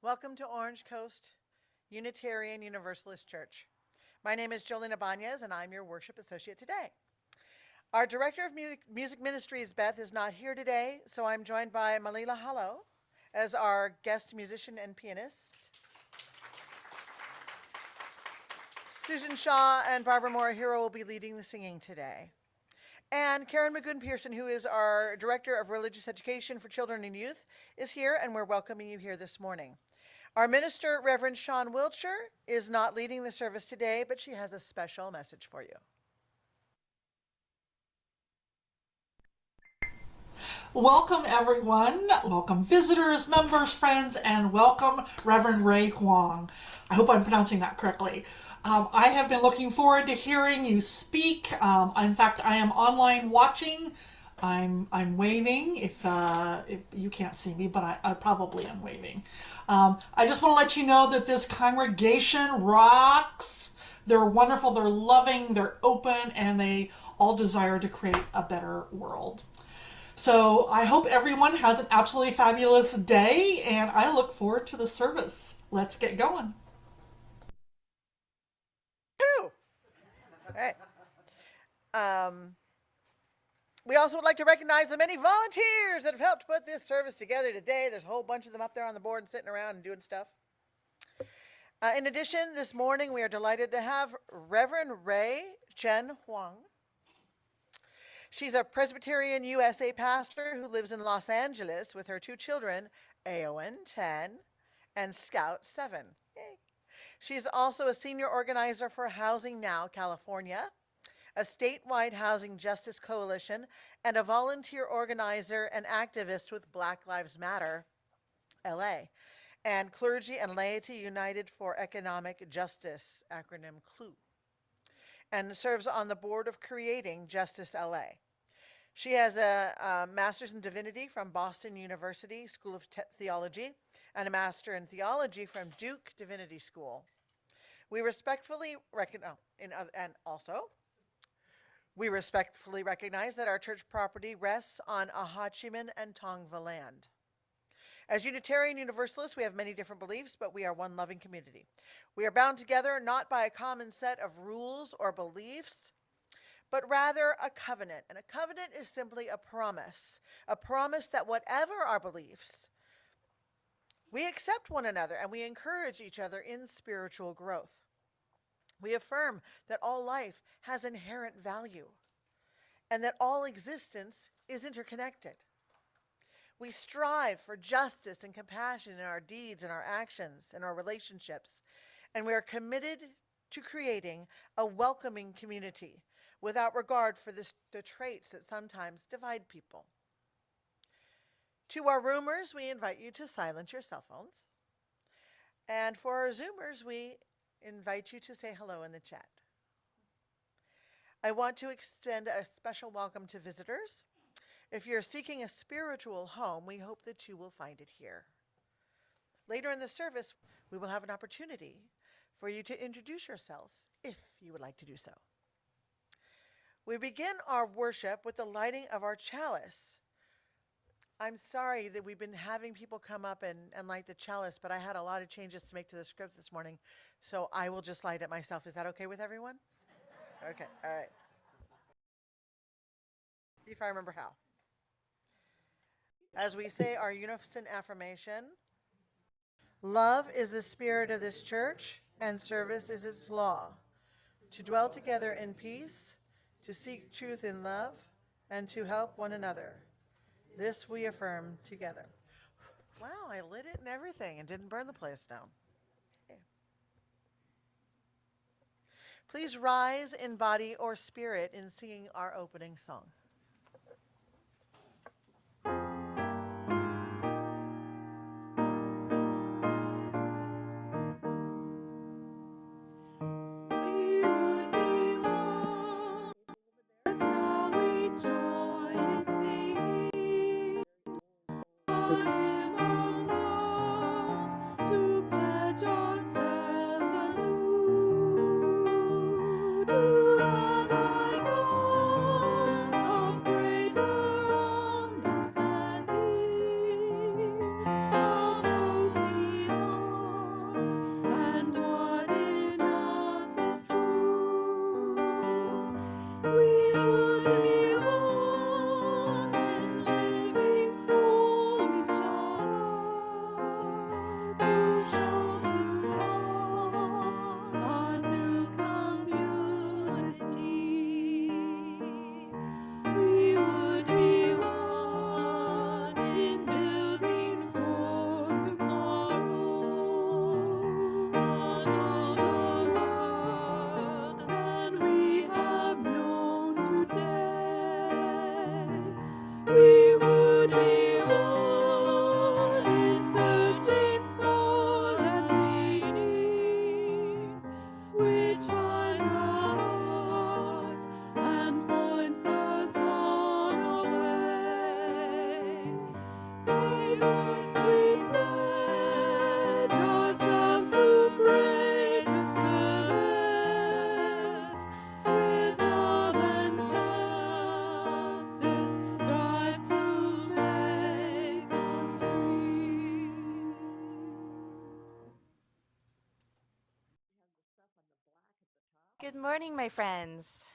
Welcome to Orange Coast Unitarian Universalist Church. My name is Jolene Ibanez, and I'm your worship associate today. Our director of music ministries, Beth, is not here today, so I'm joined by Malila Hallo as our guest musician and pianist. Susan Shaw and Barbara Morahiro will be leading the singing today. And Karen Magoon Pearson, who is our Director of Religious Education for Children and Youth, is here, and we're welcoming you here this morning. Our minister, Reverend Sean Wiltshire, is not leading the service today, but she has a special message for you. Welcome, everyone. Welcome, visitors, members, friends, and welcome, Reverend Rae Huang. I hope I'm pronouncing that correctly. I have been looking forward to hearing you speak. In fact, I am online watching. I'm waving if you can't see me, but I probably am waving. I just want to let you know that this congregation rocks. They're wonderful, they're loving, they're open, and they all desire to create a better world. So I hope everyone has an absolutely fabulous day, and I look forward to the service. Let's get going. All right. We also would like to recognize the many volunteers that have helped put this service together today. There's a whole bunch of them up there on the board and sitting around and doing stuff. In addition, this morning we are delighted to have Reverend Rae Huang. She's a Presbyterian USA pastor who lives in Los Angeles with her two children, Aowen, 10, and Scout, 7. Yay. She's also a senior organizer for Housing Now, California, a statewide housing justice coalition, and a volunteer organizer and activist with Black Lives Matter, LA, and Clergy and Laity United for Economic Justice, acronym CLUE, and serves on the board of Creating Justice LA. She has a master's in divinity from Boston University School of Theology and a master in theology from Duke Divinity School. We respectfully recognize that our church property rests on Ahachiman and Tongva land. As Unitarian Universalists, we have many different beliefs, but we are one loving community. We are bound together not by a common set of rules or beliefs, but rather a covenant. And a covenant is simply a promise that whatever our beliefs, we accept one another and we encourage each other in spiritual growth. We affirm that all life has inherent value and that all existence is interconnected. We strive for justice and compassion in our deeds and our actions and our relationships, and we are committed to creating a welcoming community without regard for the traits that sometimes divide people. To our roomers, we invite you to silence your cell phones. And for our Zoomers, we invite you to say hello in the chat. I want to extend a special welcome to visitors. If you're seeking a spiritual home, we hope that you will find it here. Later in the service, we will have an opportunity for you to introduce yourself if you would like to do so. We begin our worship with the lighting of our chalice. I'm sorry that we've been having people come up and light the chalice, but I had a lot of changes to make to the script this morning, so I will just light it myself. Is that okay with everyone? Okay, all right. If I remember how. As we say our unison affirmation, love is the spirit of this church, and service is its law. To dwell together in peace, to seek truth in love, and to help one another. This we affirm together. Wow, I lit it and everything and didn't burn the place down. Okay. Please rise in body or spirit in singing our opening song. To thy cause Good morning, my friends.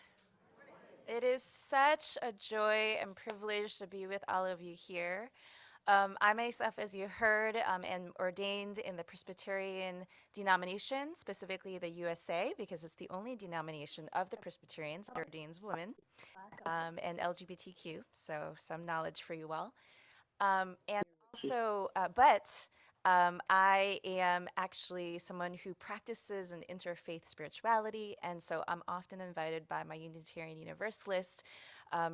It is such a joy and privilege to be with all of you here. I myself, as you heard, am ordained in the Presbyterian denomination, specifically the USA, because it's the only denomination of the Presbyterians that ordains women and LGBTQ. So, some knowledge for you all. And also, I am actually someone who practices an interfaith spirituality, and so I'm often invited by my Unitarian Universalist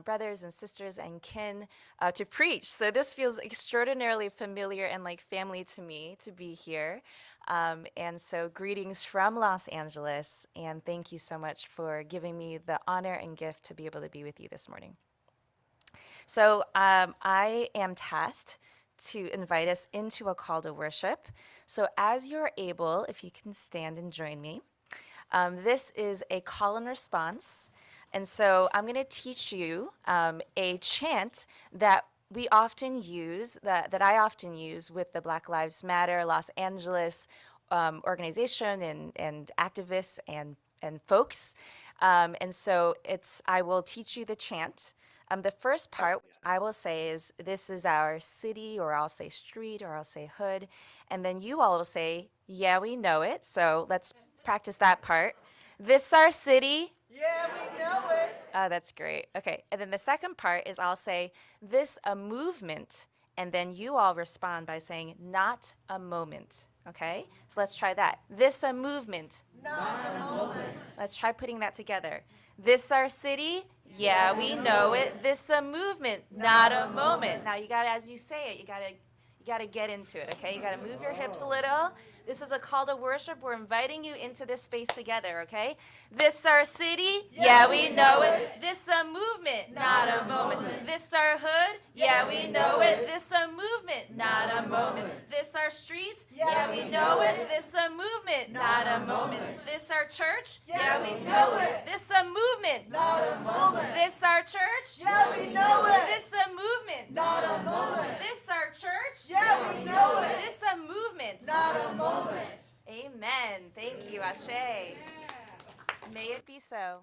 brothers and sisters and kin to preach. So this feels extraordinarily familiar and like family to me to be here. And so, greetings from Los Angeles, and thank you so much for giving me the honor and gift to be able to be with you this morning. So I am tasked to invite us into a call to worship. So as you're able, if you can stand and join me, this is a call and response. And so I'm going to teach you a chant that we often use, that I often use with the Black Lives Matter Los Angeles organization and activists and folks. And so I will teach you the chant. The first part, which I will say is, this is our city, or I'll say street, or I'll say hood. And then you all will say, yeah, we know it. So let's practice that part. This our city. Yeah, we know it. Oh, that's great. Okay. And then the second part is I'll say, this a movement. And then you all respond by saying, not a moment. Okay? So let's try that. This a movement. Not a moment. Let's try putting that together. This our city? Yeah, we know it. This a movement, not a moment. Now you gotta, as you say it, you gotta get into it, okay? You gotta move your hips a little. This is a call to worship. We're inviting you into this space together, okay? This our city? Yeah, we know it. This a movement, not a moment. This our hood? Yeah, we know it. This a movement, not a moment. This our streets? Yeah, we know it. This a movement, not a moment. This our church? Yeah, we know it. This a movement, Not a moment. this our church? Yeah, we know it. This a movement. Not a moment. This our church? Yeah, we know it. This a movement. Not a moment. Amen. Thank you, Ashe. May it be so.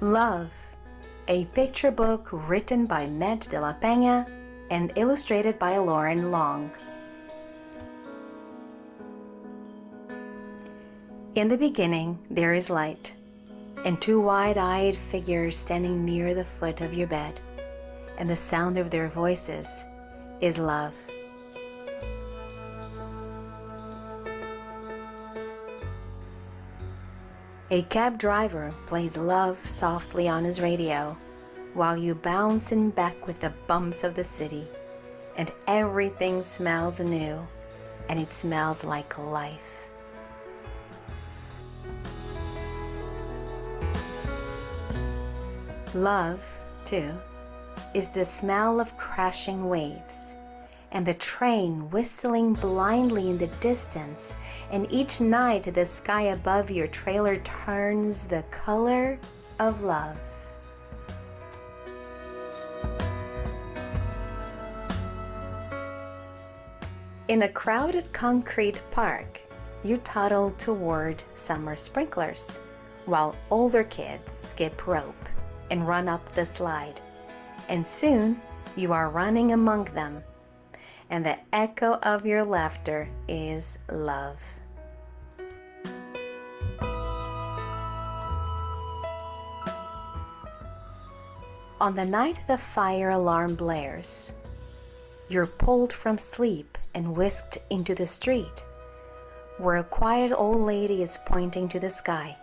Love, a picture book written by Matt de la Peña and illustrated by Lauren Long. In the beginning, there is light, and two wide-eyed figures standing near the foot of your bed, and the sound of their voices is love. A cab driver plays love softly on his radio while you bouncing back with the bumps of the city, and everything smells new, and it smells like life. Love, too, is the smell of crashing waves, and the train whistling blindly in the distance, and each night the sky above your trailer turns the color of love. In a crowded concrete park, you toddle toward summer sprinklers, while older kids skip rope and run up the slide, and soon you are running among them, and the echo of your laughter is love. On the night the fire alarm blares, you're pulled from sleep and whisked into the street, where a quiet old lady is pointing to the sky.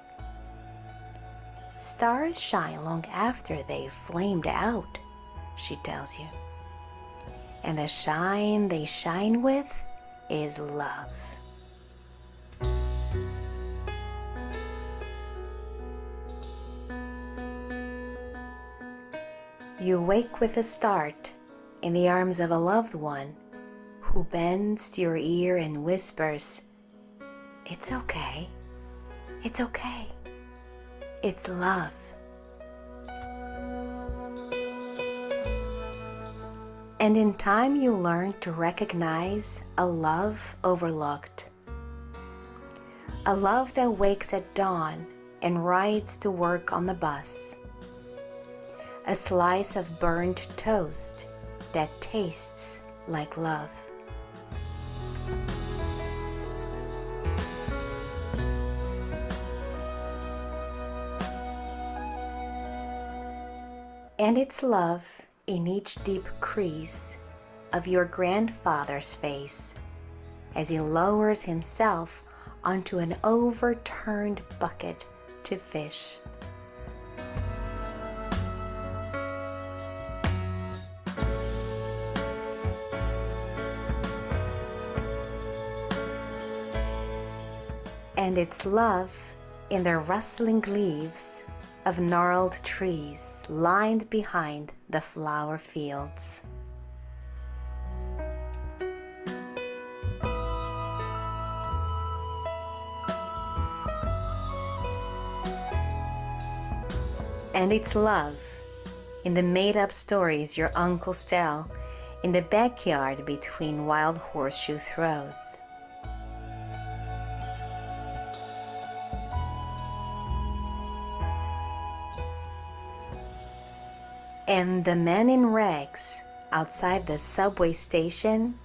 Stars shine long after they've flamed out, she tells you. And the shine they shine with is love. You wake with a start in the arms of a loved one who bends to your ear and whispers, "It's okay, it's okay, it's love." And in time you learn to recognize a love overlooked. A love that wakes at dawn and rides to work on the bus. A slice of burnt toast that tastes like love. And it's love in each deep crease of your grandfather's face as he lowers himself onto an overturned bucket to fish. And it's love in the rustling leaves of gnarled trees lined behind the flower fields. And it's love in the made-up stories your uncles tell in the backyard between wild horseshoe throws. And the man in rags outside the subway station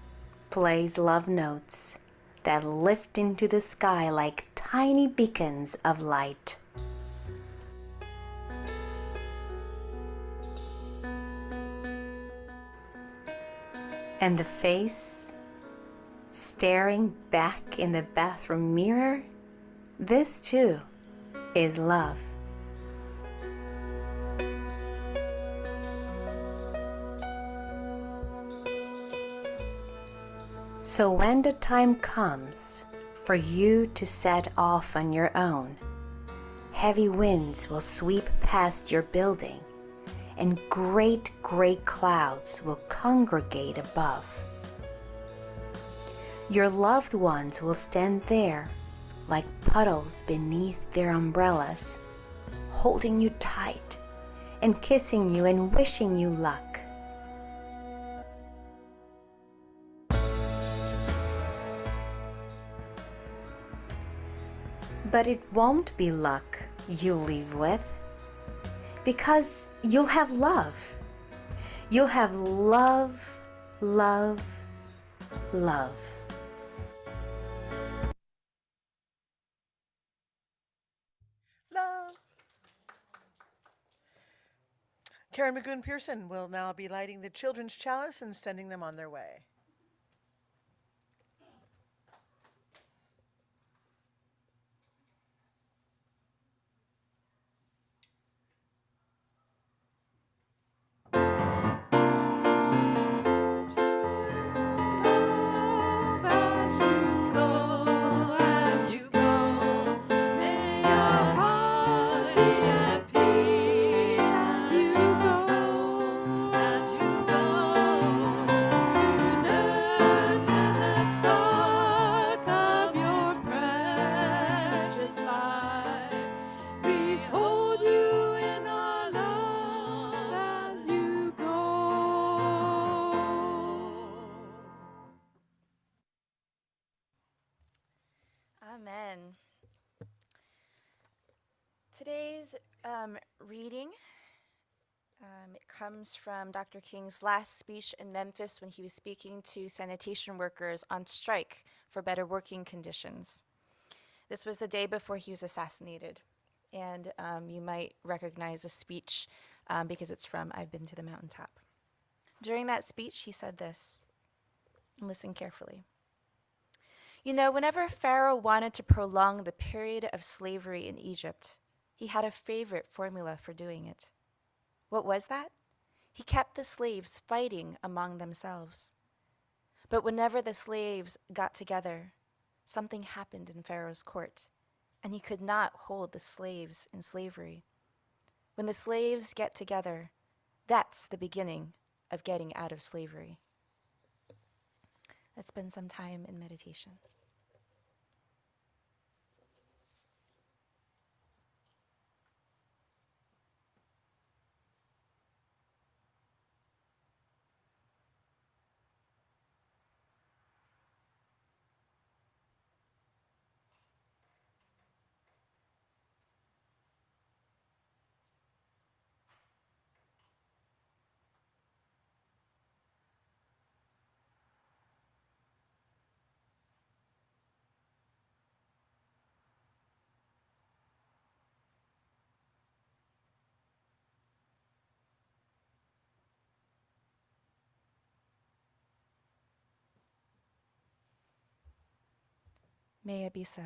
plays love notes that lift into the sky like tiny beacons of light. And the face staring back in the bathroom mirror, this too is love. So when the time comes for you to set off on your own, heavy winds will sweep past your building, and great gray clouds will congregate above. Your loved ones will stand there like puddles beneath their umbrellas, holding you tight and kissing you and wishing you luck. But it won't be luck you leave with. Because you'll have love. You'll have love, love, love. Love. Karen Magoon Pearson will now be lighting the children's chalice and sending them on their way. As you go, may your heart be at peace. As you go, to nurture the spark of your precious life. Behold you in our love as you go. Amen. Today's reading it comes from Dr. King's last speech in Memphis when he was speaking to sanitation workers on strike for better working conditions. This was the day before he was assassinated. And you might recognize the speech because it's from I've Been to the Mountaintop. During that speech, he said this. Listen carefully. You know, whenever Pharaoh wanted to prolong the period of slavery in Egypt, he had a favorite formula for doing it. What was that? He kept the slaves fighting among themselves. But whenever the slaves got together, something happened in Pharaoh's court, and he could not hold the slaves in slavery. When the slaves get together, that's the beginning of getting out of slavery. Let's spend some time in meditation. May it be so.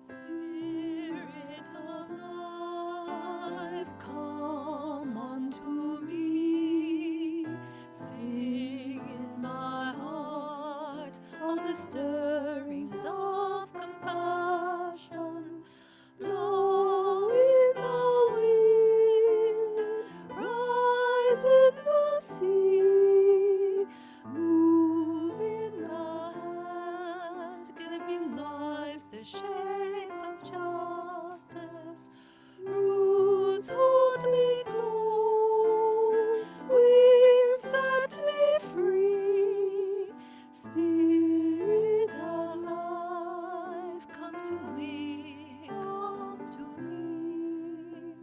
Spirit of life, come unto me. Sing in my heart all the stirrings of compassion. Blow in the wind, rise in the sea, move in the hand, giving life the shape of justice. Roots hold me close, wings set me free. Spirit of life, come to me, come to me.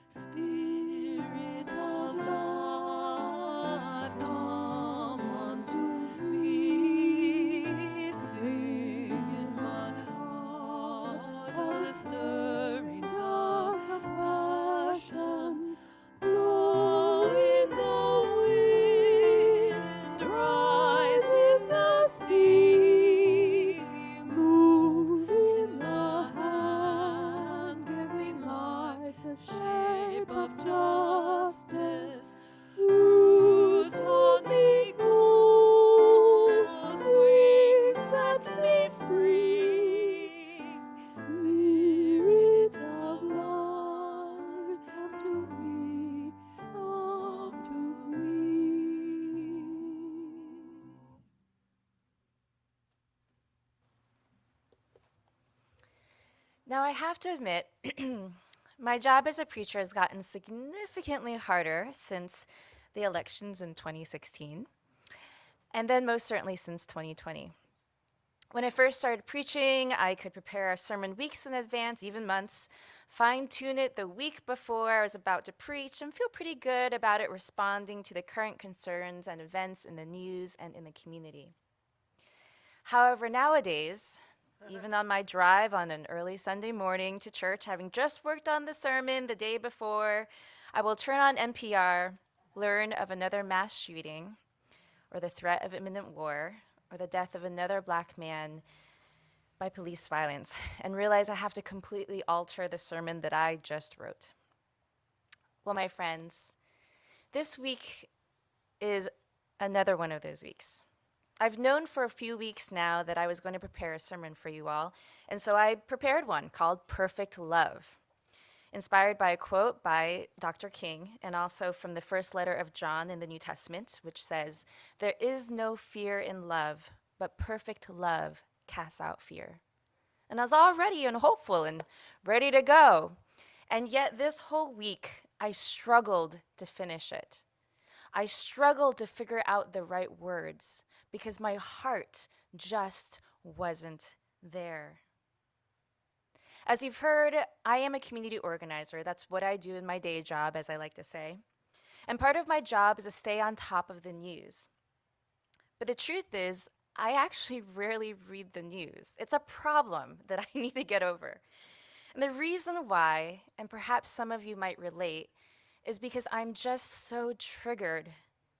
Spirit of life, come unto me. Sing in my heart all the stirrings of passion. Blow in the wind, rise in the sea, move in the hand, giving life the shape of justice. Roots hold me close, wings set me free. Spirit of life, come to me, come to me. Now, I have to admit, my job as a preacher has gotten significantly harder since the elections in 2016, and then most certainly since 2020. When I first started preaching, I could prepare a sermon weeks in advance, even months, fine tune it the week before I was about to preach, and feel pretty good about it responding to the current concerns and events in the news and in the community. However, nowadays, even on my drive on an early Sunday morning to church, having just worked on the sermon the day before, I will turn on NPR, learn of another mass shooting, or the threat of imminent war, or the death of another black man by police violence, and realize I have to completely alter the sermon that I just wrote. Well, my friends, this week is another one of those weeks. I've known for a few weeks now that I was going to prepare a sermon for you all, and so I prepared one called Perfect Love, inspired by a quote by Dr. King and also from the first letter of John in the New Testament, which says, "There is no fear in love, but perfect love casts out fear." And I was all ready and hopeful and ready to go. And yet, this whole week, I struggled to finish it. I struggled to figure out the right words because my heart just wasn't there. As you've heard, I am a community organizer. That's what I do in my day job, as I like to say. And part of my job is to stay on top of the news. But the truth is, I actually rarely read the news. It's a problem that I need to get over. And the reason why, and perhaps some of you might relate, is because I'm just so triggered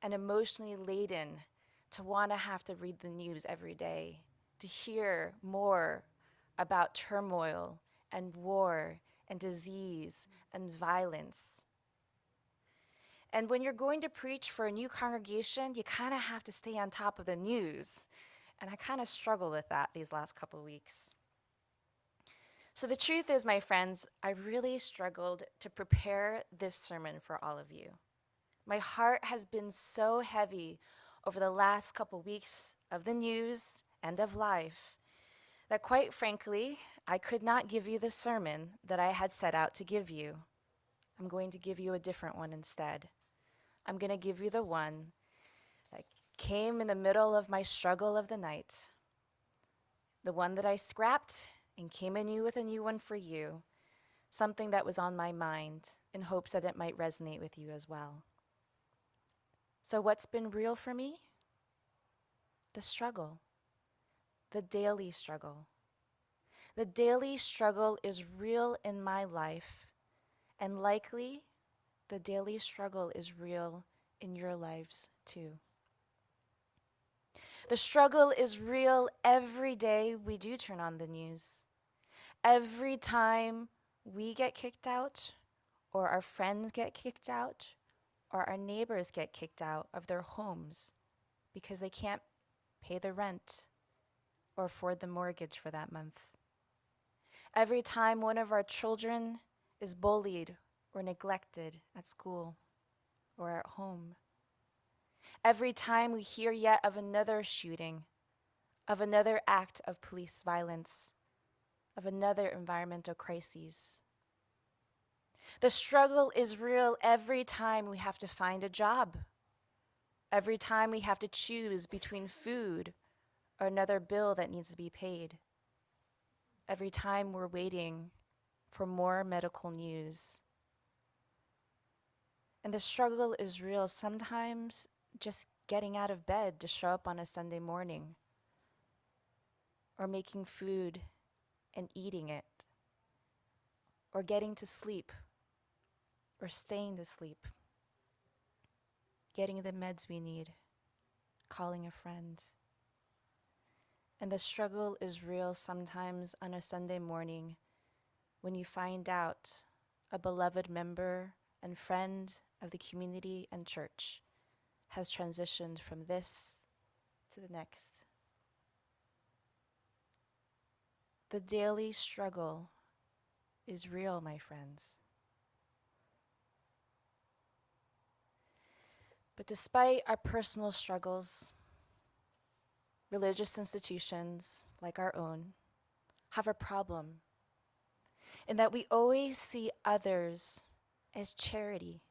and emotionally laden to want to have to read the news every day, to hear more about turmoil and war and disease and violence. And when you're going to preach for a new congregation, you kind of have to stay on top of the news. And I kind of struggle with that these last couple weeks. So the truth is, my friends, I really struggled to prepare this sermon for all of you. My heart has been so heavy over the last couple weeks of the news and of life that quite frankly, I could not give you the sermon that I had set out to give you. I'm going to give you a different one instead. I'm going to give you the one that came in the middle of my struggle of the night, the one that I scrapped and came anew with a new one for you, something that was on my mind in hopes that it might resonate with you as well. So what's been real for me? The struggle, the daily struggle. The daily struggle is real in my life, and likely the daily struggle is real in your lives too. The struggle is real every day we do turn on the news. Every time we get kicked out, or our friends get kicked out, or our neighbors get kicked out of their homes because they can't pay the rent or afford the mortgage for that month. Every time one of our children is bullied or neglected at school or at home. Every time we hear yet of another shooting, of another act of police violence, of another environmental crisis. The struggle is real every time we have to find a job, every time we have to choose between food or another bill that needs to be paid, every time we're waiting for more medical news. And the struggle is real sometimes just getting out of bed to show up on a Sunday morning, or making food and eating it, or getting to sleep, or staying to sleep, getting the meds we need, calling a friend. And the struggle is real sometimes on a Sunday morning when you find out a beloved member and friend of the community and church has transitioned from this to the next. The daily struggle is real, my friends. But despite our personal struggles, religious institutions like our own have a problem in that we always see others as charity.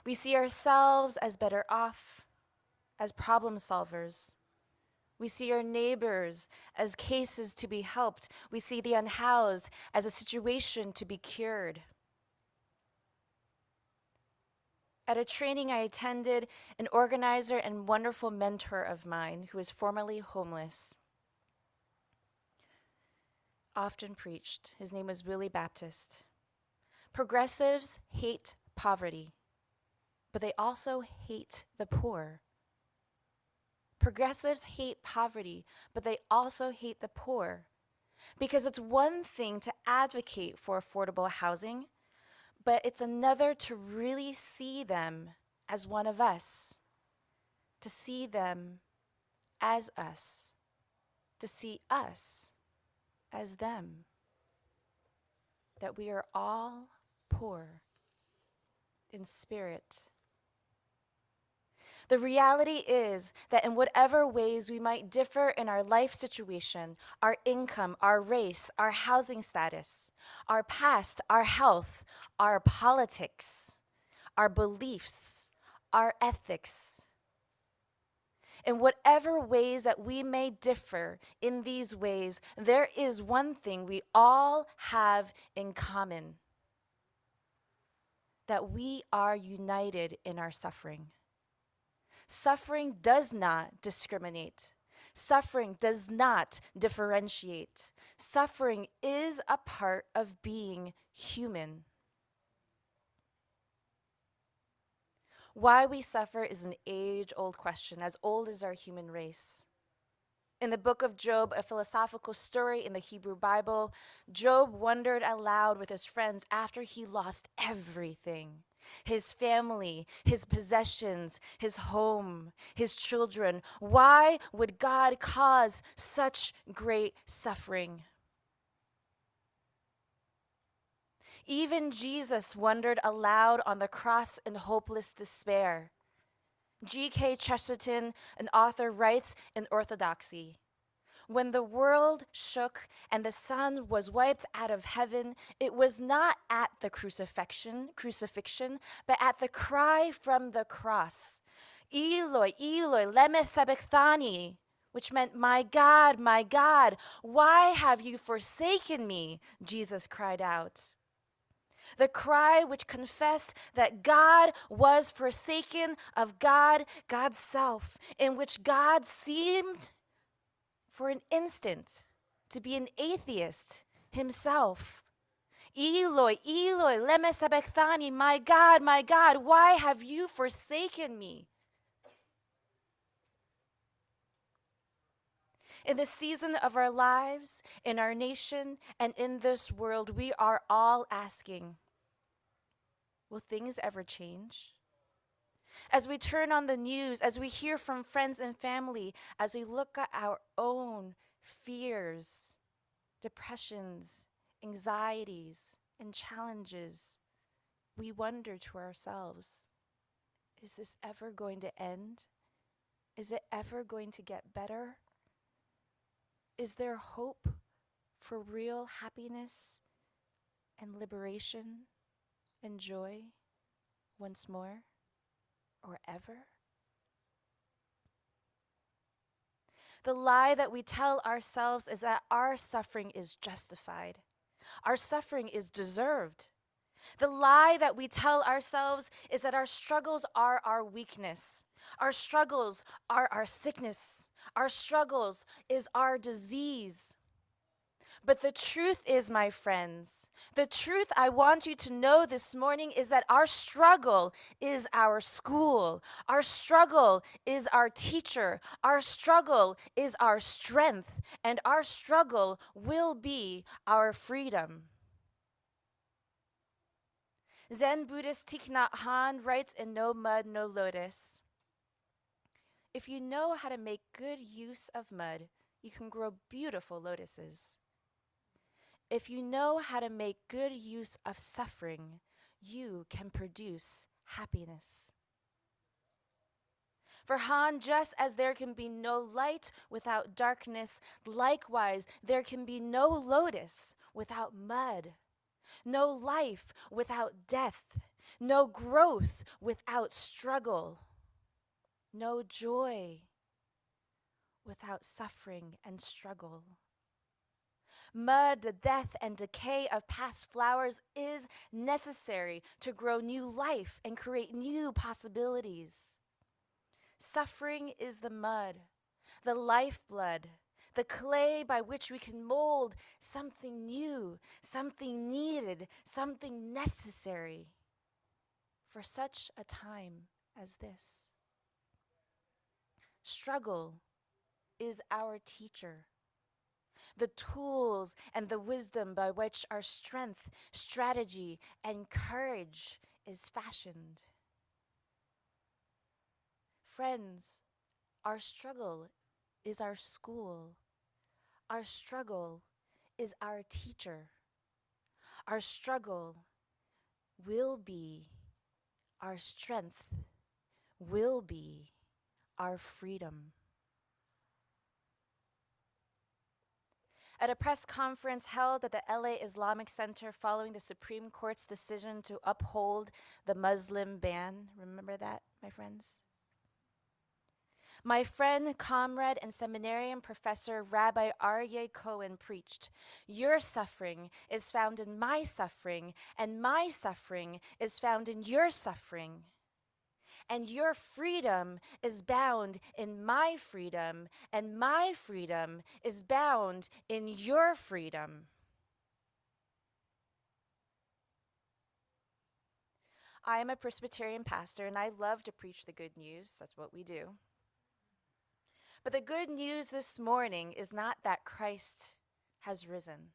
We see ourselves as better off, as problem solvers. We see our neighbors as cases to be helped. We see the unhoused as a situation to be cured. At a training I attended, an organizer and wonderful mentor of mine who is formerly homeless often preached. His name was Willie Baptist. Progressives hate poverty, but they also hate the poor. Progressives hate poverty, but they also hate the poor. Because it's one thing to advocate for affordable housing, but it's another to really see them as one of us, to see them as us, to see us as them, that we are all poor in spirit. The reality is that in whatever ways we might differ in our life situation, our income, our race, our housing status, our past, our health, our politics, our beliefs, our ethics, in whatever ways that we may differ in these ways, there is one thing we all have in common: that we are united in our suffering. Suffering does not discriminate. Suffering does not differentiate. Suffering is a part of being human. Why we suffer is an age-old question, as old as our human race. In the book of Job, a philosophical story in the Hebrew Bible, Job wondered aloud with his friends after he lost everything: his family, his possessions, his home, his children. Why would God cause such great suffering? Even Jesus wondered aloud on the cross in hopeless despair. G.K. Chesterton, an author, writes in Orthodoxy, "When the world shook and the sun was wiped out of heaven, it was not at the crucifixion, but at the cry from the cross, Eloi, Eloi, lema sabachthani," which meant, my God, why have you forsaken me?" Jesus cried out. The cry which confessed that God was forsaken of God, God's self, in which God seemed for an instant to be an atheist himself. Eloi, Eloi, lema sabachthani, my God, why have you forsaken me? In the season of our lives, in our nation, and in this world, we are all asking, will things ever change? As we turn on the news, as we hear from friends and family, as we look at our own fears, depressions, anxieties, and challenges, we wonder to ourselves, is this ever going to end? Is it ever going to get better? Is there hope for real happiness and liberation and joy once more or ever? The lie that we tell ourselves is that our suffering is justified. Our suffering is deserved. The lie that we tell ourselves is that our struggles are our weakness. Our struggles are our sickness. Our struggles is our disease. But the truth is, my friends, the truth I want you to know this morning is that our struggle is our school. Our struggle is our teacher. Our struggle is our strength. And our struggle will be our freedom. Zen Buddhist Thich Nhat Hanh writes in No Mud, No Lotus, "If you know how to make good use of mud, you can grow beautiful lotuses. If you know how to make good use of suffering, you can produce happiness." For Han, just as there can be no light without darkness, likewise there can be no lotus without mud, no life without death, no growth without struggle, no joy without suffering and struggle. Mud, the death and decay of past flowers is necessary to grow new life and create new possibilities. Suffering is the mud, the lifeblood, the clay by which we can mold something new, something needed, something necessary for such a time as this. Struggle is our teacher, the tools and the wisdom by which our strength, strategy, and courage is fashioned. Friends, our struggle is our school. Our struggle is our teacher. Our struggle will be our strength, will be our freedom. At a press conference held at the LA Islamic Center following the Supreme Court's decision to uphold the Muslim ban, remember that, my friends? My friend, comrade, and seminarian professor Rabbi Aryeh Cohen preached, "Your suffering is found in my suffering, and my suffering is found in your suffering. And your freedom is bound in my freedom, and my freedom is bound in your freedom." I am a Presbyterian pastor, and I love to preach the good news. That's what we do. But the good news this morning is not that Christ has risen.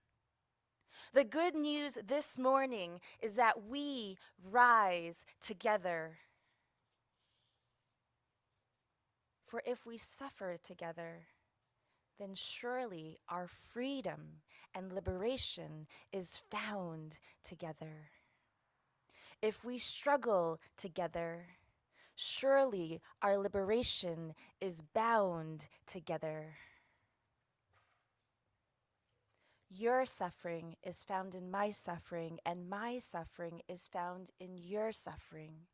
The good news this morning is that we rise together. For if we suffer together, then surely our freedom and liberation is found together. If we struggle together, surely our liberation is bound together. Your suffering is found in my suffering, and my suffering is found in your suffering.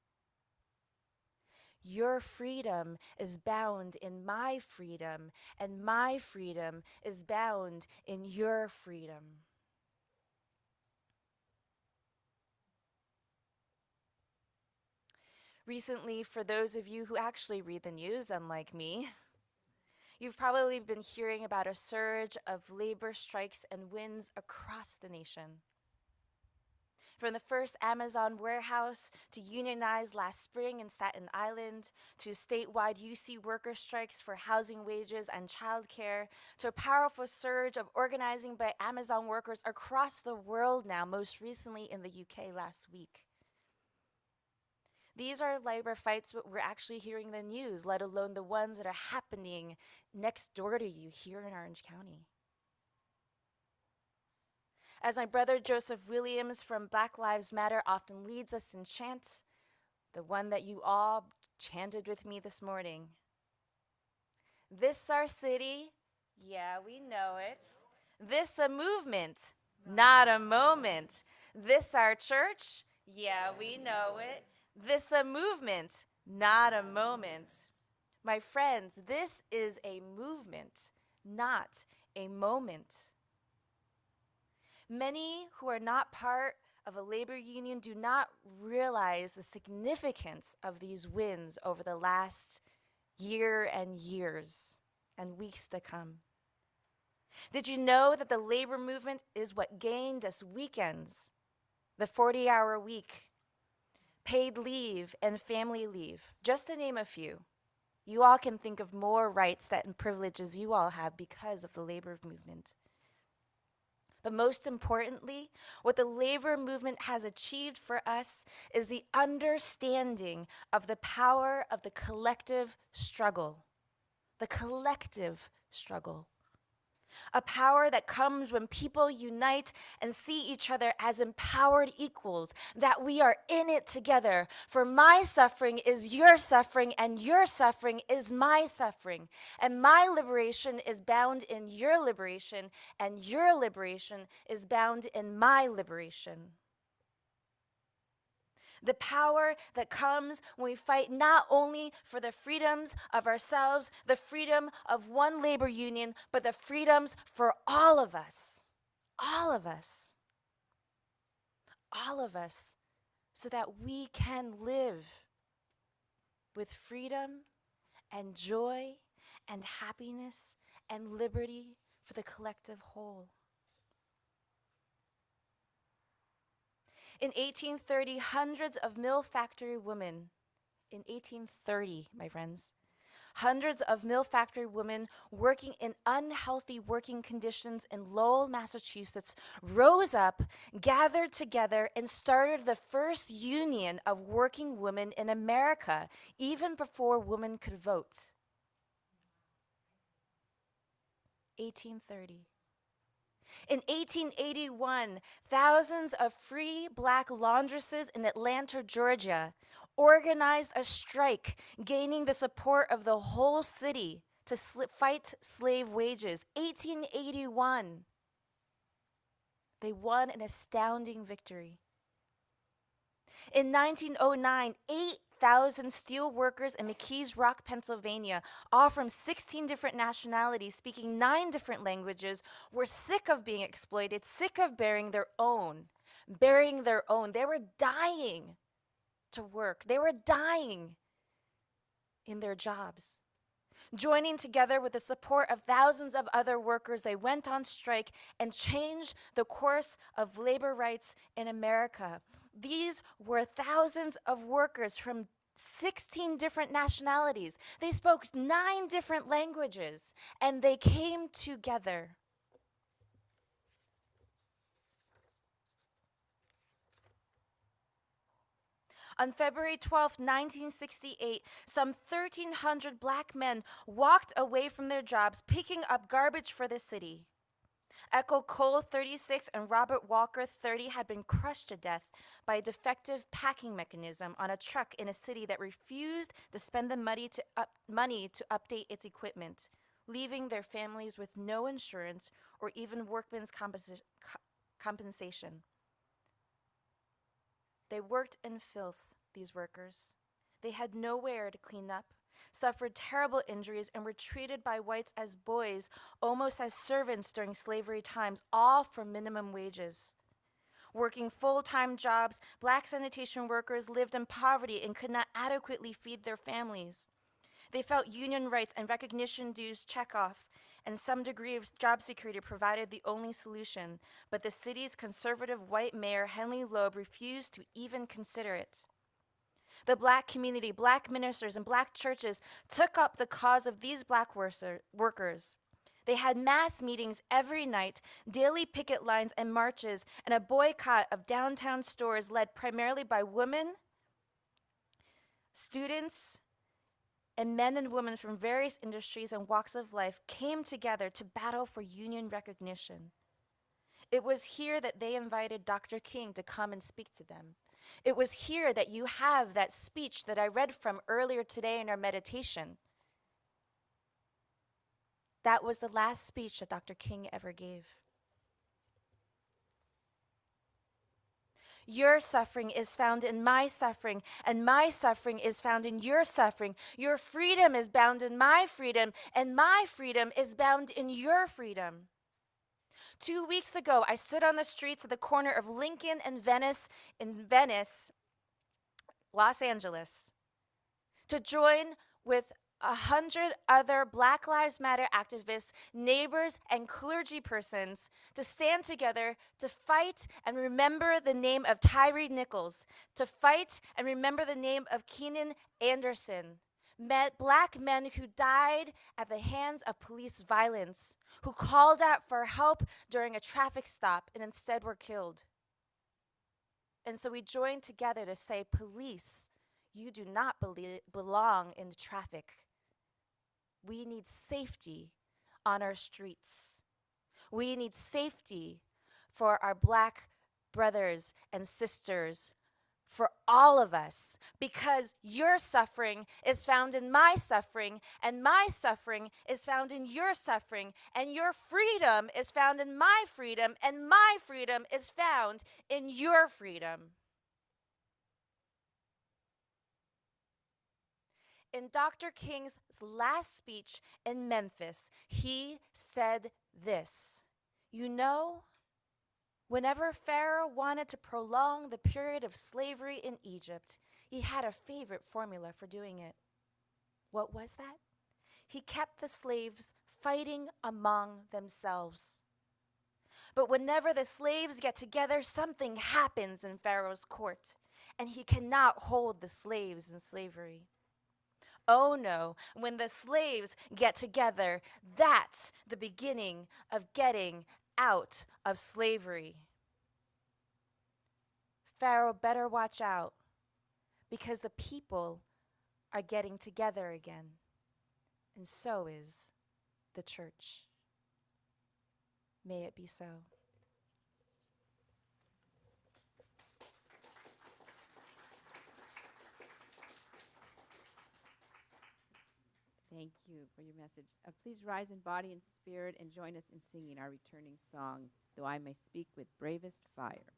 Your freedom is bound in my freedom, and my freedom is bound in your freedom. Recently, for those of you who actually read the news, unlike me, you've probably been hearing about a surge of labor strikes and winds across the nation. From the first Amazon warehouse to unionized last spring in Staten Island, to statewide UC worker strikes for housing wages and childcare, to a powerful surge of organizing by Amazon workers across the world now, most recently in the UK last week. These are labor fights we're actually hearing in the news, let alone the ones that are happening next door to you here in Orange County. As my brother Joseph Williams from Black Lives Matter often leads us in chant, the one that you all chanted with me this morning. This our city, yeah, we know it. This a movement, not a moment. This our church, yeah, we know it. This a movement, not a moment. My friends, this is a movement, not a moment. Many who are not part of a labor union do not realize the significance of these wins over the last year and years and weeks to come. Did you know that the labor movement is what gained us weekends, the 40-hour week, paid leave, and family leave, just to name a few? You all can think of more rights and privileges you all have because of the labor movement. But most importantly, what the labor movement has achieved for us is the understanding of the power of the collective struggle. The collective struggle. A power that comes when people unite and see each other as empowered equals, that we are in it together. For my suffering is your suffering, and your suffering is my suffering. And my liberation is bound in your liberation, and your liberation is bound in my liberation. The power that comes when we fight not only for the freedoms of ourselves, the freedom of one labor union, but the freedoms for all of us. All of us. All of us. So that we can live with freedom and joy and happiness and liberty for the collective whole. In 1830, hundreds of mill factory women, in 1830, my friends, hundreds of mill factory women working in unhealthy working conditions in Lowell, Massachusetts, rose up, gathered together, and started the first union of working women in America, even before women could vote. 1830. In 1881, thousands of free black laundresses in Atlanta, Georgia, organized a strike, gaining the support of the whole city to fight slave wages. 1881. They won an astounding victory. In 1909, 8,000 steel workers in McKees Rock, Pennsylvania, all from 16 different nationalities, speaking 9 different languages, were sick of being exploited, sick of bearing their own. They were dying to work. They were dying in their jobs. Joining together with the support of thousands of other workers, they went on strike and changed the course of labor rights in America. These were thousands of workers from 16 different nationalities. They spoke 9 different languages, and they came together. On February 12, 1968, some 1,300 black men walked away from their jobs, picking up garbage for the city. Echo Cole, 36, and Robert Walker, 30, had been crushed to death by a defective packing mechanism on a truck in a city that refused to spend the money to update its equipment, leaving their families with no insurance or even workman's compensation. They worked in filth, these workers. They had nowhere to clean up, suffered terrible injuries, and were treated by whites as boys, almost as servants during slavery times, all for minimum wages. Working full-time jobs, black sanitation workers lived in poverty and could not adequately feed their families. They felt union rights and recognition dues check off, and some degree of job security provided the only solution, but the city's conservative white mayor, Henry Loeb, refused to even consider it. The black community, black ministers, and black churches took up the cause of these black workers. They had mass meetings every night, daily picket lines and marches, and a boycott of downtown stores led primarily by women, students, and men and women from various industries and walks of life came together to battle for union recognition. It was here that they invited Dr. King to come and speak to them. It was here that you have that speech that I read from earlier today in our meditation. That was the last speech that Dr. King ever gave. Your suffering is found in my suffering, and my suffering is found in your suffering. Your freedom is bound in my freedom, and my freedom is bound in your freedom. 2 weeks ago, I stood on the streets at the corner of Lincoln and Venice in Venice, Los Angeles, to join with 100 other Black Lives Matter activists, neighbors, and clergy persons to stand together to fight and remember the name of Tyree Nichols, to fight and remember the name of Keenan Anderson, black men who died at the hands of police violence, who called out for help during a traffic stop and instead were killed. And so we joined together to say, police, you do not belong in the traffic. We need safety on our streets. We need safety for our black brothers and sisters, for all of us, because your suffering is found in my suffering, and my suffering is found in your suffering, and your freedom is found in my freedom, and my freedom is found in your freedom. In Dr. King's last speech in Memphis, he said this: "You know, whenever Pharaoh wanted to prolong the period of slavery in Egypt, he had a favorite formula for doing it. What was that? He kept the slaves fighting among themselves. But whenever the slaves get together, something happens in Pharaoh's court, and he cannot hold the slaves in slavery. Oh no, when the slaves get together, that's the beginning of getting out of slavery. Pharaoh better watch out, because the people are getting together again, and so is the church. May it be so." Thank you for your message. Please rise in body and spirit and join us in singing our returning song, Though I May Speak with Bravest Fire.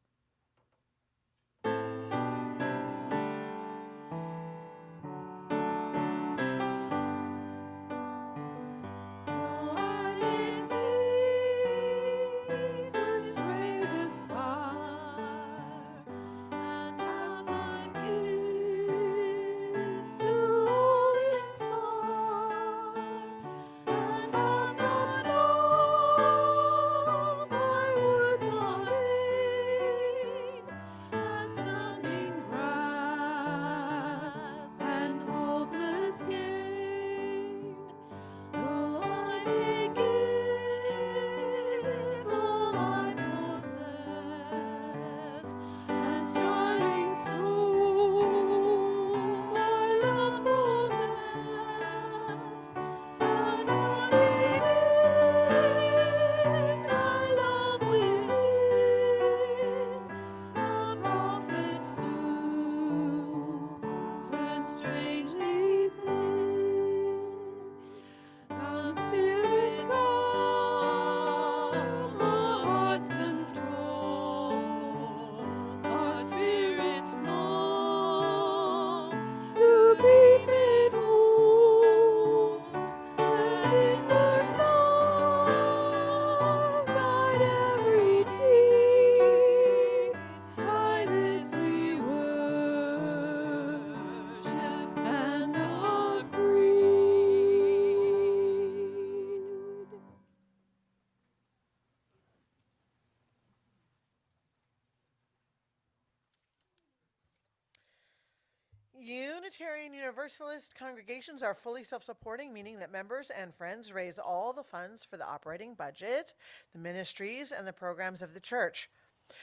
Unitarian Universalist congregations are fully self-supporting, meaning that members and friends raise all the funds for the operating budget, the ministries, and the programs of the church.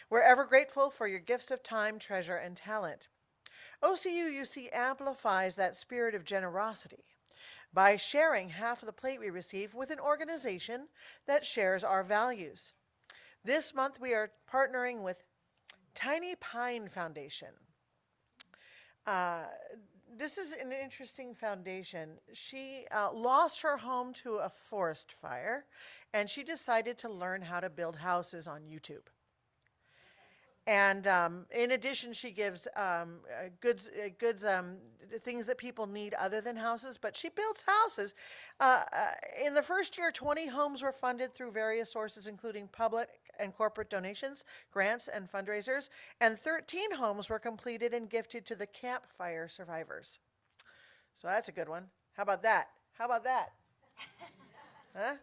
We're ever grateful for your gifts of time, treasure, and talent. OCUUC amplifies that spirit of generosity by sharing half of the plate we receive with an organization that shares our values. This month we are partnering with Tiny Pine Foundation. This is an interesting foundation. She lost her home to a forest fire, and she decided to learn how to build houses on YouTube. And in addition, she gives goods, things that people need other than houses, but she builds houses. In the first year, 20 homes were funded through various sources, including public and corporate donations, grants, and fundraisers, and 13 homes were completed and gifted to the campfire survivors. So that's a good one. How about that? How about that? Huh?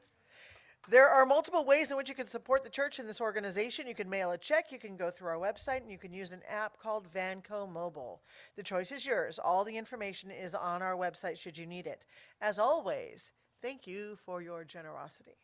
There are multiple ways in which you can support the church and this organization. You can mail a check, you can go through our website, and you can use an app called Vanco Mobile. The choice is yours. All the information is on our website should you need it. As always, thank you for your generosity.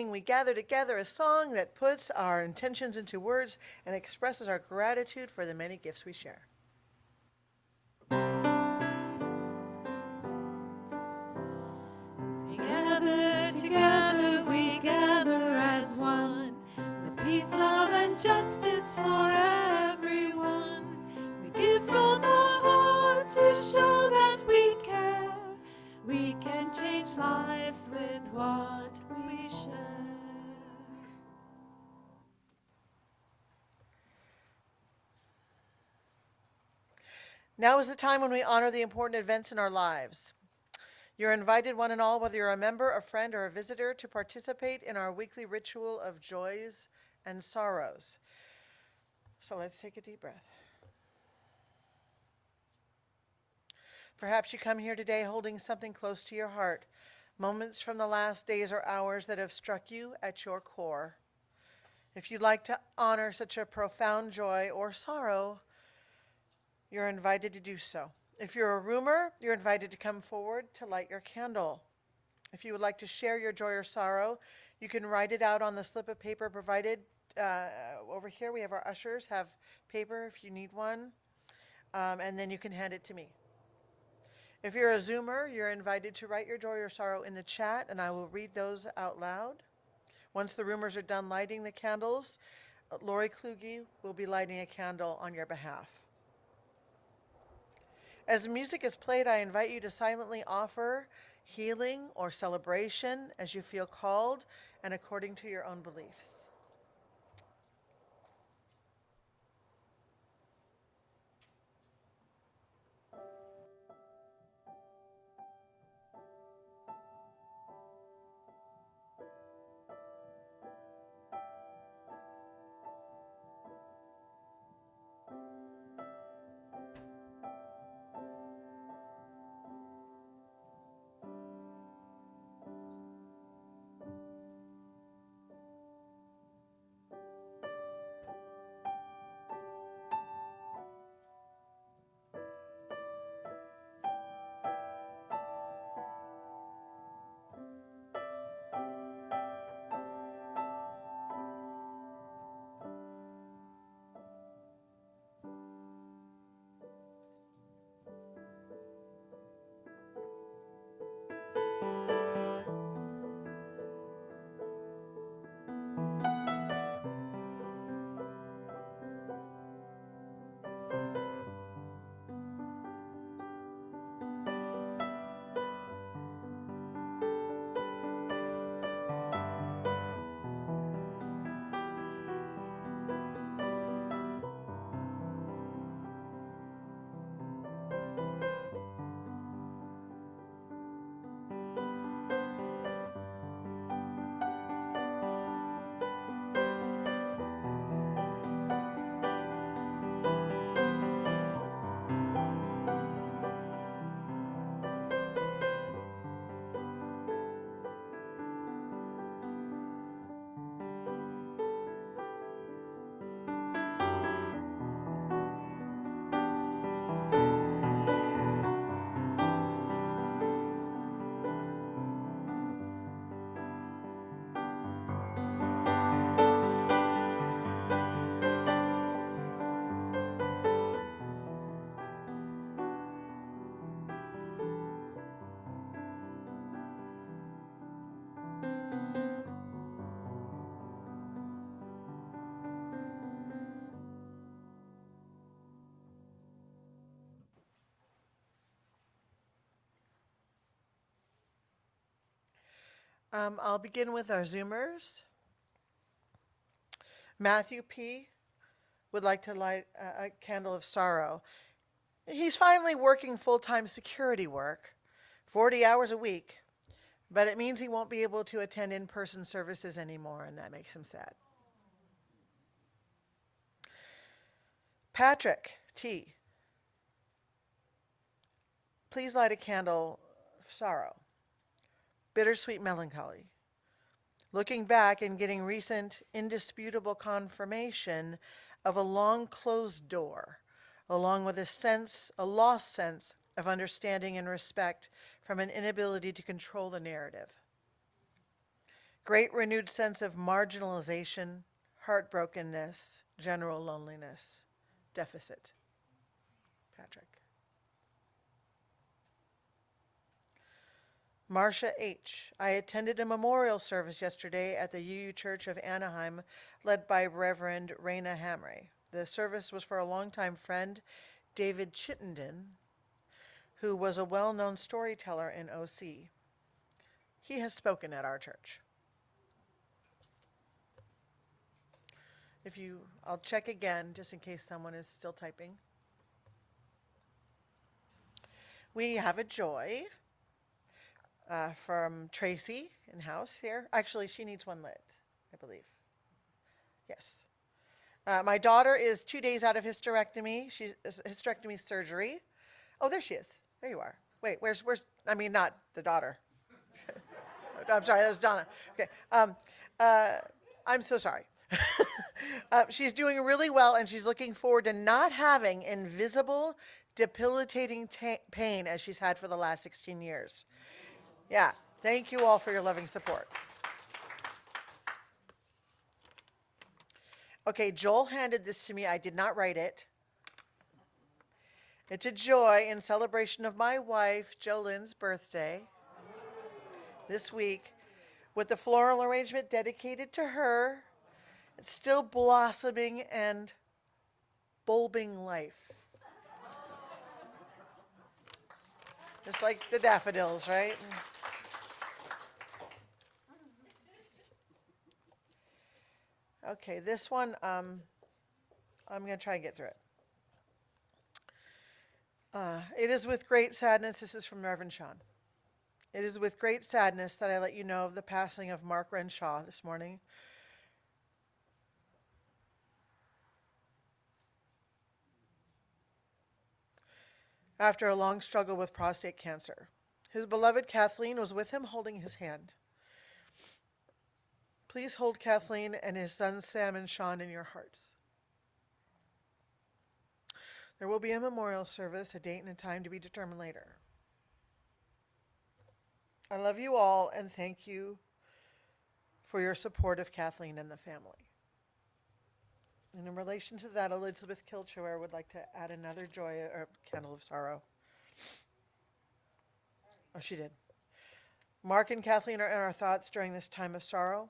We gather together a song that puts our intentions into words and expresses our gratitude for the many gifts we share. Together we gather as one, with peace, love, and justice for everyone. We give from our hearts to show that we care. We can change lives with what we share. Now is the time when we honor the important events in our lives. You're invited, one and all, whether you're a member, a friend, or a visitor, to participate in our weekly ritual of joys and sorrows. So let's take a deep breath. Perhaps you come here today holding something close to your heart, moments from the last days or hours that have struck you at your core. If you'd like to honor such a profound joy or sorrow, you're invited to do so. If you're a roomer, you're invited to come forward to light your candle. If you would like to share your joy or sorrow, you can write it out on the slip of paper provided over here. We have our ushers have paper if you need one, and then you can hand it to me. If you're a Zoomer, you're invited to write your joy or sorrow in the chat, and I will read those out loud. Once the roomers are done lighting the candles, Lori Kluge will be lighting a candle on your behalf. As music is played, I invite you to silently offer healing or celebration as you feel called and according to your own beliefs. I'll begin with our Zoomers. Matthew P. would like to light a candle of sorrow. He's finally working full-time security work, 40 hours a week, but it means he won't be able to attend in-person services anymore, and that makes him sad. Patrick T. Please light a candle of sorrow. Bittersweet melancholy. Looking back and getting recent indisputable confirmation of a long closed door, along with a lost sense of understanding and respect from an inability to control the narrative. great renewed sense of marginalization, heartbrokenness, general loneliness, deficit. Patrick. Marcia H. I attended a memorial service yesterday at the UU Church of Anaheim, led by Reverend Raina Hamre. The service was for a longtime friend, David Chittenden, who was a well-known storyteller in OC. He has spoken at our church. I'll check again just in case someone is still typing. We have a joy from Tracy in house here. Actually, she needs one lit, I believe. Yes. My daughter is 2 days out of hysterectomy. She's hysterectomy surgery. Oh, there she is. There you are. Wait, where's? I mean, not the daughter. I'm sorry, that was Donna. Okay. I'm so sorry. She's doing really well, and she's looking forward to not having invisible, debilitating pain as she's had for the last 16 years. Yeah. Thank you all for your loving support. Okay, Joel handed this to me. I did not write it. It's a joy in celebration of my wife, Jolene's birthday this week, with the floral arrangement dedicated to her. It's still blossoming and bulbing life. Just like the daffodils, right? Okay, this one, I'm going to try and get through it. It is with great sadness, this is from Reverend Sean. It is with great sadness that I let you know of the passing of Mark Renshaw this morning. After a long struggle with prostate cancer. His beloved Kathleen was with him holding his hand. Please hold Kathleen and his sons Sam and Sean in your hearts. There will be a memorial service, a date and a time to be determined later. I love you all and thank you for your support of Kathleen and the family. And in relation to that, Elizabeth Kilchower would like to add another joy or candle of sorrow. Oh, she did. Mark and Kathleen are in our thoughts during this time of sorrow.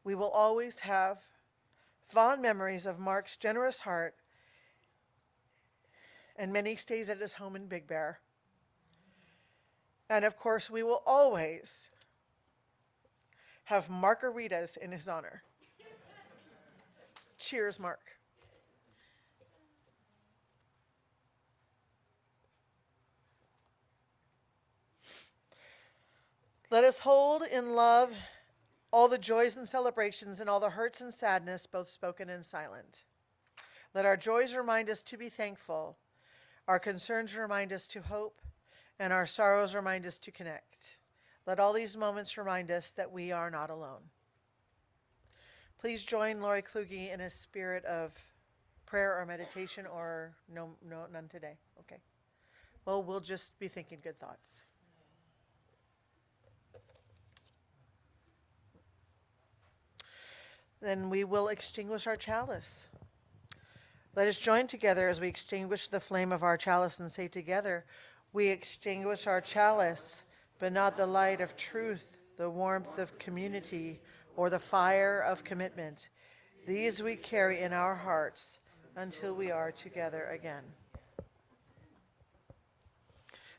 We will always have fond memories of Mark's generous heart and many stays at his home in Big Bear. And of course, we will always have margaritas in his honor. Cheers, Mark. Let us hold in love all the joys and celebrations and all the hurts and sadness, both spoken and silent. Let our joys remind us to be thankful, our concerns remind us to hope, and our sorrows remind us to connect. Let all these moments remind us that we are not alone. Please join Lori Kluge in a spirit of prayer or meditation, or none today. Okay. Well, we'll just be thinking good thoughts. Then we will extinguish our chalice. Let us join together as we extinguish the flame of our chalice and say together, we extinguish our chalice, but not the light of truth, the warmth of community, or the fire of commitment. These we carry in our hearts until we are together again.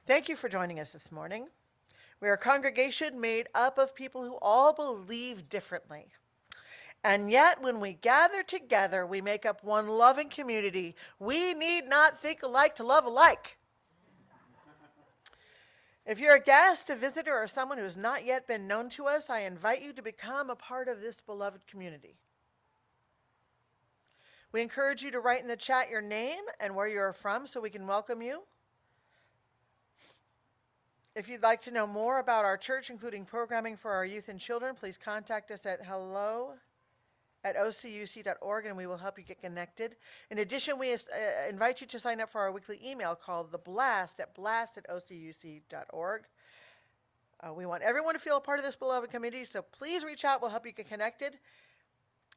Thank you for joining us this morning. We are a congregation made up of people who all believe differently. And yet, when we gather together, we make up one loving community. We need not think alike to love alike. If you're a guest, a visitor, or someone who has not yet been known to us, I invite you to become a part of this beloved community. We encourage you to write in the chat your name and where you're from so we can welcome you. If you'd like to know more about our church, including programming for our youth and children, please contact us at hello@ocuc.org, and we will help you get connected. In addition, we invite you to sign up for our weekly email called The Blast at blast@ocuc.org. We want everyone to feel a part of this beloved community, so please reach out. We'll help you get connected.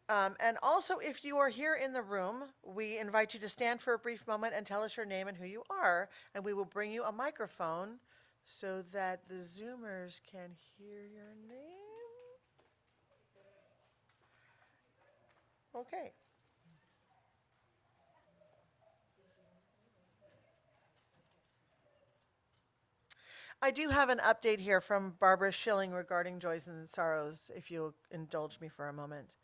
And also, if you are here in the room, we invite you to stand for a brief moment and tell us your name and who you are, and we will bring you a microphone so that the Zoomers can hear your name. Okay. I do have an update here from Barbara Schilling regarding joys and sorrows, if you'll indulge me for a moment.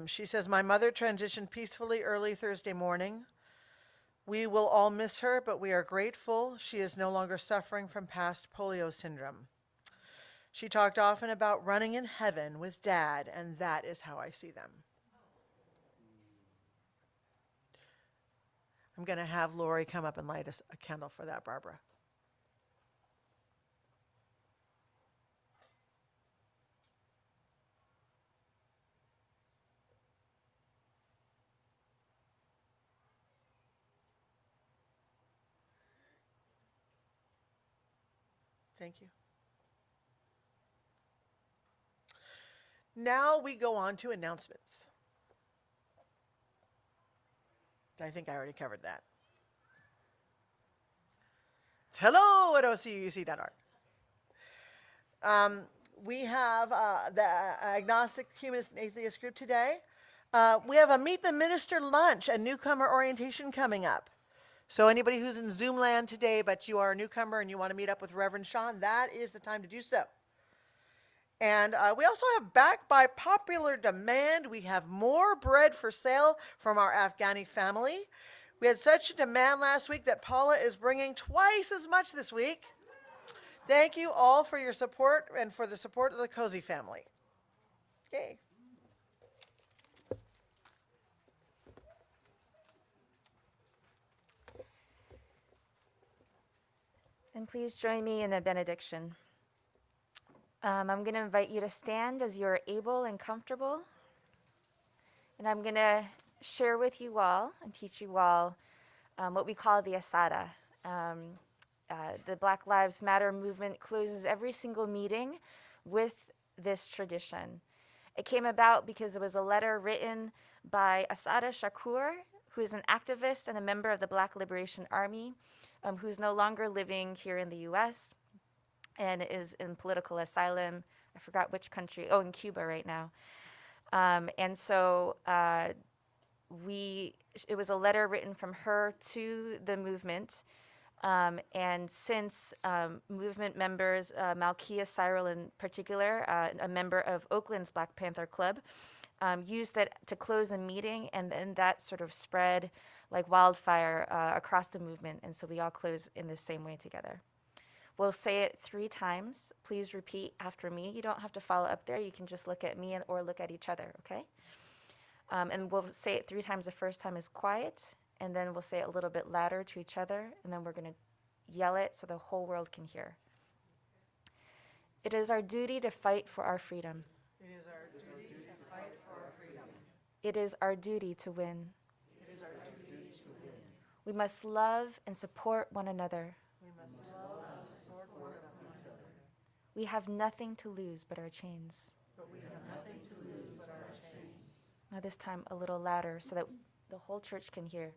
She says, my mother transitioned peacefully early Thursday morning. We will all miss her, but we are grateful she is no longer suffering from past polio syndrome. She talked often about running in heaven with Dad, and that is how I see them. I'm going to have Lori come up and light us a candle for that, Barbara. Thank you. Now we go on to announcements. I think I already covered that. It's hello at ocuuc.org. We have the Agnostic Humanist and Atheist group today. We have a Meet the Minister lunch, a newcomer orientation coming up. So anybody who's in Zoom land today, but you are a newcomer and you want to meet up with Reverend Sean, that is the time to do so. And we also have, back by popular demand, we have more bread for sale from our Afghani family. We had such a demand last week that Paula is bringing twice as much this week. Thank you all for your support and for the support of the Cozy family. Yay. And please join me in a benediction. I'm going to invite you to stand as you are able and comfortable. And I'm going to share with you all and teach you all what we call the Asada. The Black Lives Matter movement closes every single meeting with this tradition. It came about because it was a letter written by Asada Shakur, who is an activist and a member of the Black Liberation Army, who's no longer living here in the U.S. and is in political asylum. I forgot which country. Oh, in Cuba right now. And so it was a letter written from her to the movement. And since movement members, Malkia Cyril in particular, a member of Oakland's Black Panther Club, used it to close a meeting, and then that sort of spread like wildfire across the movement. And so we all close in the same way together. We'll say it 3 times. Please repeat after me. You don't have to follow up there. You can just look at me or look at each other, okay? And we'll say it 3 times. The first time is quiet, and then we'll say it a little bit louder to each other, and then we're going to yell it so the whole world can hear. It is our duty to fight for our freedom. It is our duty to fight for our freedom. It is our duty to win. It is our duty to win. We must love and support one another. We must love and support one another. We have nothing to lose but our chains. But we have nothing to lose but our chains. Now this time a little louder so that the whole church can hear.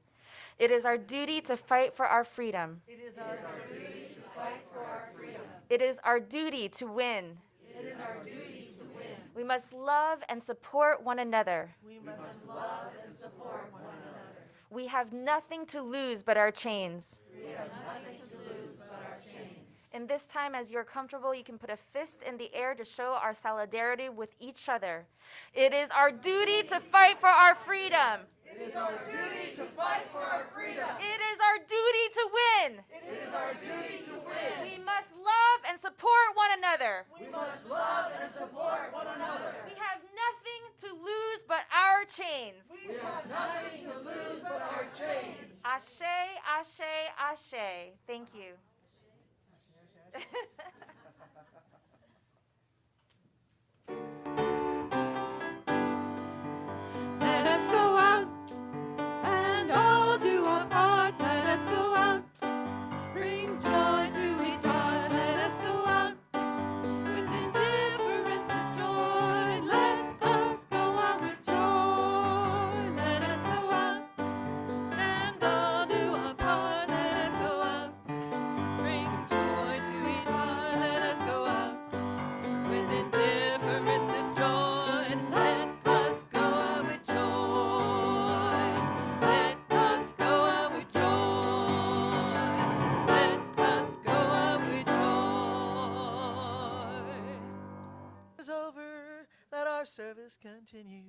It is our duty to fight for our freedom. It is our duty to fight for our freedom. It is our duty to win. It is our duty to win. We must love and support one another. We must love and support one another. We have nothing to lose but our chains. We have nothing to lose but our chains. And this time, as you're comfortable, you can put a fist in the air to show our solidarity with each other. It is our duty to fight for our freedom. It is our duty to fight for our freedom. It is our duty to win. It is our duty to win. We must love and support one another. We must love and support one another. We have nothing to lose but our chains. We have nothing to lose but our chains. Ashe, ashe, ashe. Thank you. Let us go out and all do our part. Let us go out, bring joy to each heart. Let us go out service continue.